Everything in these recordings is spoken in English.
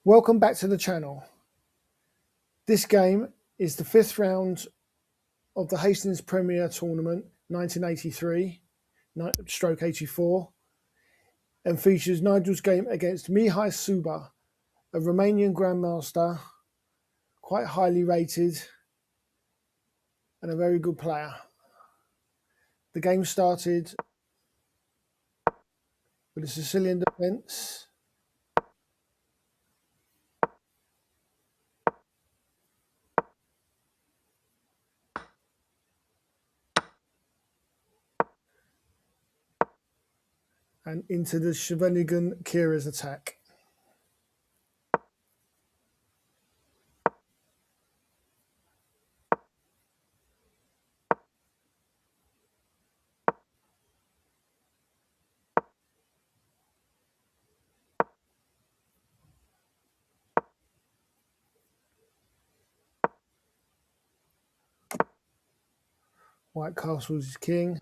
Welcome back to the channel. This game is the fifth round of the Hastings Premier Tournament 1983 stroke 84 and features Nigel's game against Mihai Suba, a Romanian Grandmaster, quite highly rated and a very good player. The game started with a Sicilian defence, and into the Scheveningen Keres attack. White castles is king.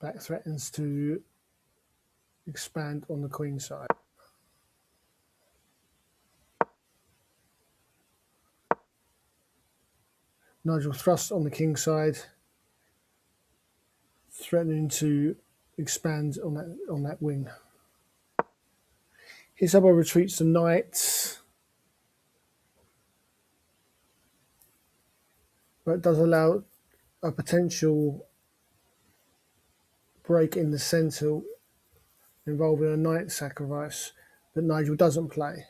Black threatens to expand on the queen side. Nigel thrusts on the king side, threatening to expand on that wing. His Suba retreats the knight, but it does allow a potential break in the centre involving a knight sacrifice, but Nigel doesn't play.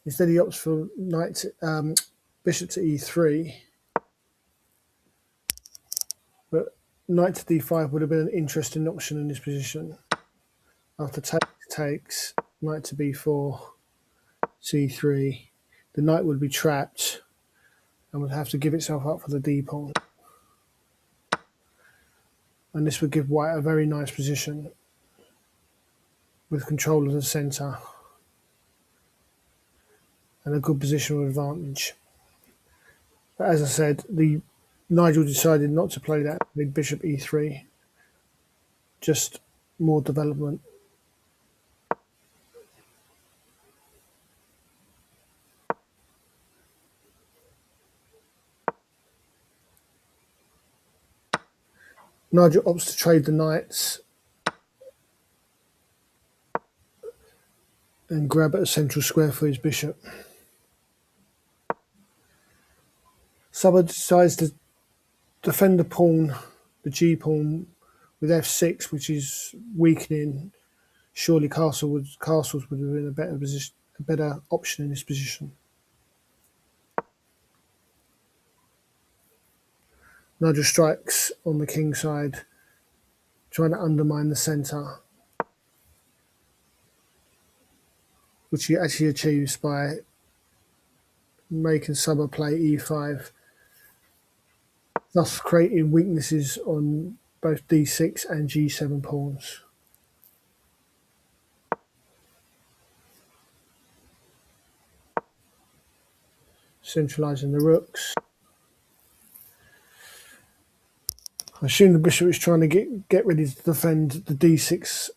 Instead, he opts for bishop to e3, but knight to d5 would have been an interesting option in this position. After takes, knight to b4, c3, the knight would be trapped and would have to give itself up for the d pawn. And this would give white a very nice position with control of the centre and a good positional advantage. But as I said, Nigel decided not to play that with bishop e3, just more development. Nigel opts to trade the knights and grab at a central square for his bishop. Suba decides to defend the pawn, the g pawn, with f6, which is weakening. Surely castles would have been a better option in this position. Nigel strikes on the king side, trying to undermine the centre, which he actually achieves by making Suba play e5, thus creating weaknesses on both d6 and g7 pawns. Centralising the rooks. I assume the bishop is trying to get ready to defend the d6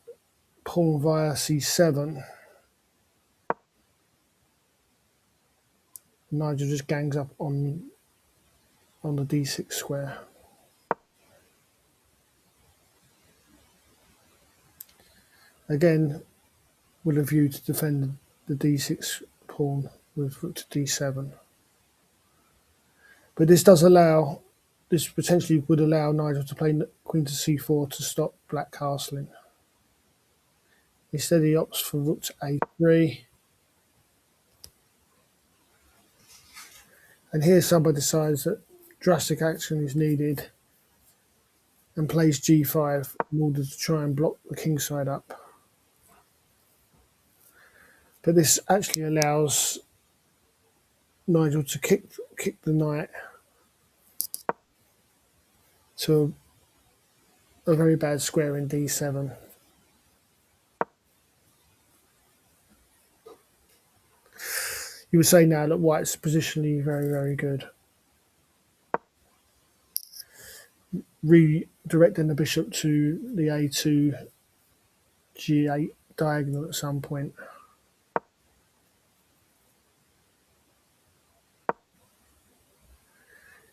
pawn via c7. Nigel just gangs up on the d6 square. Again, with a view to defend the d6 pawn with rook to d7. But this potentially would allow Nigel to play queen to c4 to stop black castling. Instead, he opts for rook to a3. And here Suba decides that drastic action is needed and plays g5 in order to try and block the king side up. But this actually allows Nigel to kick the knight to a very bad square in d7. You would say now that white's positionally very, very good. Redirecting the bishop to the a2, g8 diagonal at some point.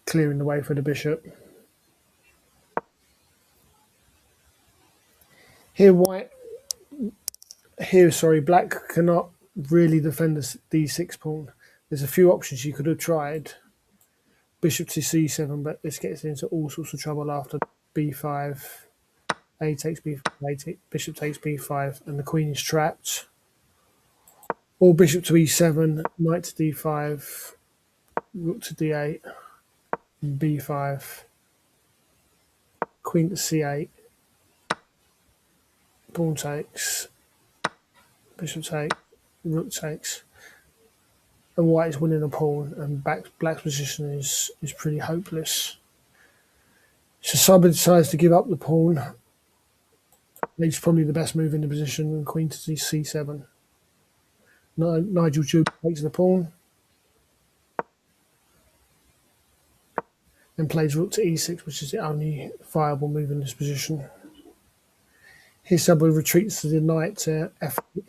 Clearing the way for the bishop. Here, black cannot really defend the d6 pawn. There's a few options you could have tried. Bishop to c7, but this gets into all sorts of trouble after b5. A takes b5, bishop takes b5, and the queen is trapped. Or bishop to e7, knight to d5, rook to d8, b5, queen to c8, pawn takes, bishop takes, rook takes, and white is winning a pawn, and black's position is pretty hopeless. So Suba decides to give up the pawn. It's probably the best move in the position, and queen to c7. Nigel Suba takes the pawn and plays rook to e6, which is the only viable move in this position. Here Suba retreats to the knight to f8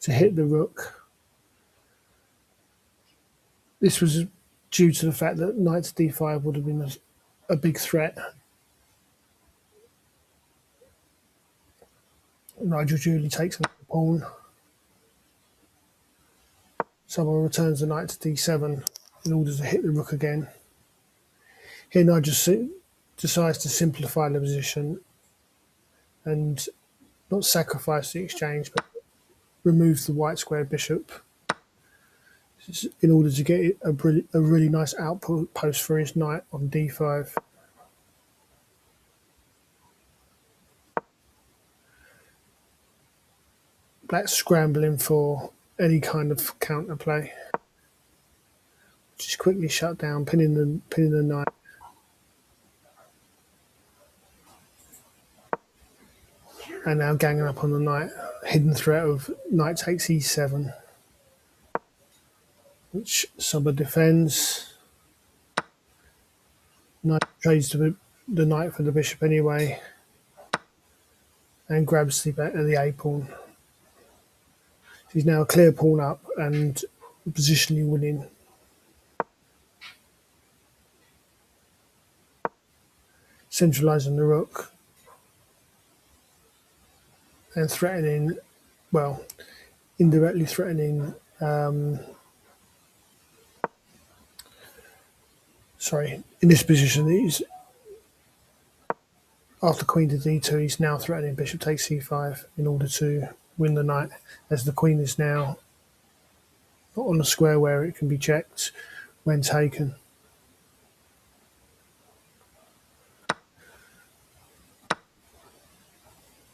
to hit the rook. This was due to the fact that knight to d5 would have been a big threat. Nigel duly takes the pawn. Suba returns the knight to d7 in order to hit the rook again. Here Nigel decides to simplify the position and not sacrifice the exchange, but remove the white square bishop in order to get a really nice outpost for his knight on d5. Black's scrambling for any kind of counterplay, which is quickly shut down, pinning the knight. And now ganging up on the knight. Hidden threat of knight takes e7, which Suba defends. Knight trades the knight for the bishop anyway, and grabs the a pawn. He's now a clear pawn up and positionally winning. Centralising the rook and threatening, well, indirectly threatening. In this position, he's after queen to d2. He's now threatening bishop takes c5 in order to win the knight, as the queen is now not on a square where it can be checked when taken.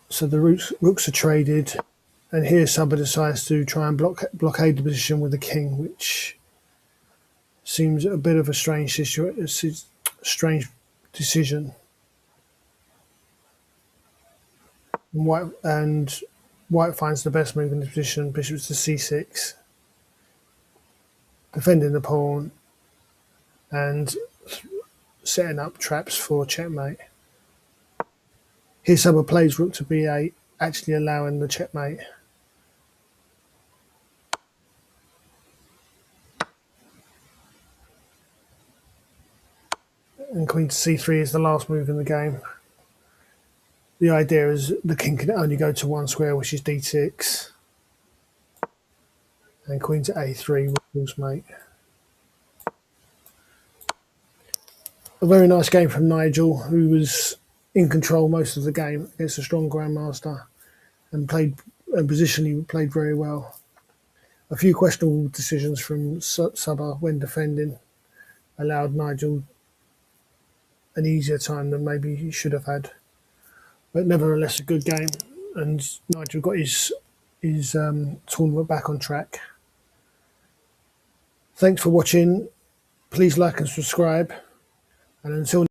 So the rooks are traded, and here Suba decides to try and blockade the position with the king, which seems a bit of a strange decision. White finds the best move in the position, bishop to c6, defending the pawn and setting up traps for checkmate. Here Suba plays rook to b8, actually allowing the checkmate. And queen to c3 is the last move in the game. The idea is the king can only go to one square, which is d6. And queen to a3 rules mate. A very nice game from Nigel, who was in control most of the game against a strong grandmaster, and positionally played very well. A few questionable decisions from Suba when defending allowed Nigel an easier time than maybe he should have had. But nevertheless, a good game, and Nigel got his tournament back on track. Thanks for watching. Please like and subscribe, and until